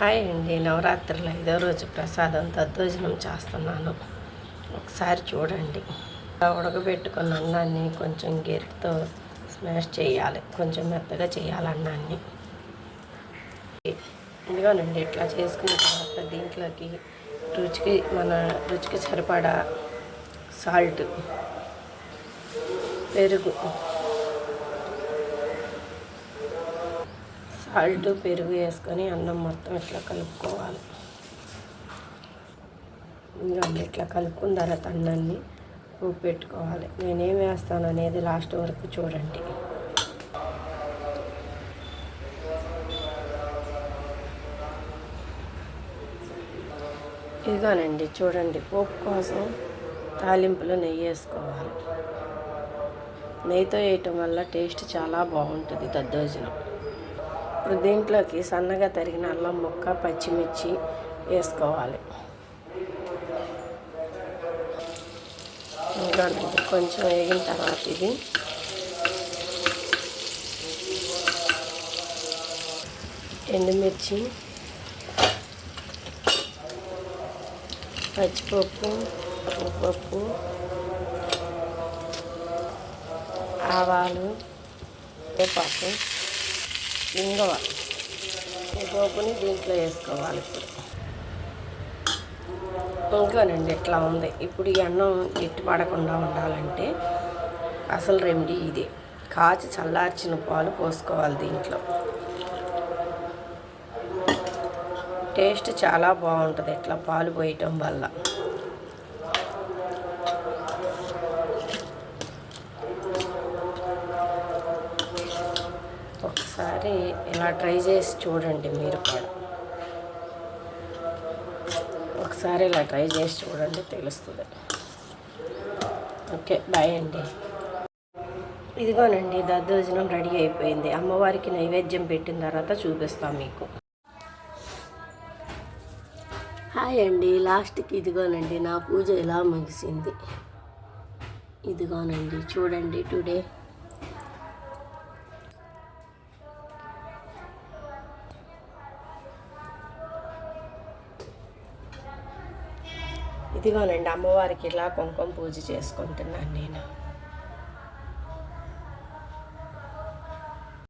Hi అండి. నవరాత్రుల 5వ రోజు ప్రసాదం దద్దోజనం చేస్తున్నాను. ఒకసారి చూడండి. ఉడకబెట్టుకున్న అన్నాన్ని కొంచెం గెరిటితో స్మాష్ చేయాలి. కొంచెం మెత్తగా చేయాలి అన్నాన్ని. ఇదిగోనండి, ఇట్లా చేసుకున్న తర్వాత దీంట్లోకి మన రుచికి సరిపడా సాల్ట్, పెరుగు వేసుకొని అన్నం మొత్తం ఇట్లా కలుపుకోవాలి. ఇంకా ఇట్లా కలుపుకున్న తర్వాత అన్నాన్ని ఉప్పు పెట్టుకోవాలి. నేనేం వేస్తాను అనేది లాస్ట్ వరకు చూడండి. ఇదిగోనండి చూడండి, పోపు కోసం తాలింపులో నెయ్యి వేసుకోవాలి. నెయ్యితో వేయటం వల్ల టేస్ట్ చాలా బాగుంటుంది దద్దోజనం. ఇప్పుడు దీంట్లోకి సన్నగా తరిగిన అల్లం ముక్క, పచ్చిమిర్చి వేసుకోవాలి. ఇంకా కొంచెం వేగిన తర్వాత ఇది ఎండుమిర్చి, పచ్చిపప్పు, ఉప్పు, ఆవాలు, వేపాకు, ఇంగువ, ఈ పోపుని దీంట్లో వేసుకోవాలి. ఇప్పుడు ఇంకోనండి ఇట్లా ఉంది. ఇప్పుడు ఈ అన్నం గట్టి పడకుండా ఉండాలంటే అసలు రెమెడీ ఇది. కాచి చల్లార్చిన పాలు పోసుకోవాలి దీంట్లో. టేస్ట్ చాలా బాగుంటుంది ఇట్లా పాలు పోయటం వల్ల. ఒకసారి ఇలా ట్రై చేసి చూడండి మీరు కూడా. ఒకసారి ఇలా ట్రై చేసి చూడండి, తెలుస్తుంది. ఓకే, బాయ్ అండి. ఇదిగోనండి, దద్దోజనం రెడీ అయిపోయింది. అమ్మవారికి నైవేద్యం పెట్టిన తర్వాత చూపిస్తాం మీకు. హాయ్ అండి. లాస్ట్కి ఇదిగోనండి నా పూజ ఇలా ముగిసింది. ఇదిగోనండి చూడండి టుడే. ఇదిగోనండి అమ్మవారికి ఇలా కుంకుమ పూజ చేసుకుంటున్నాను నేను.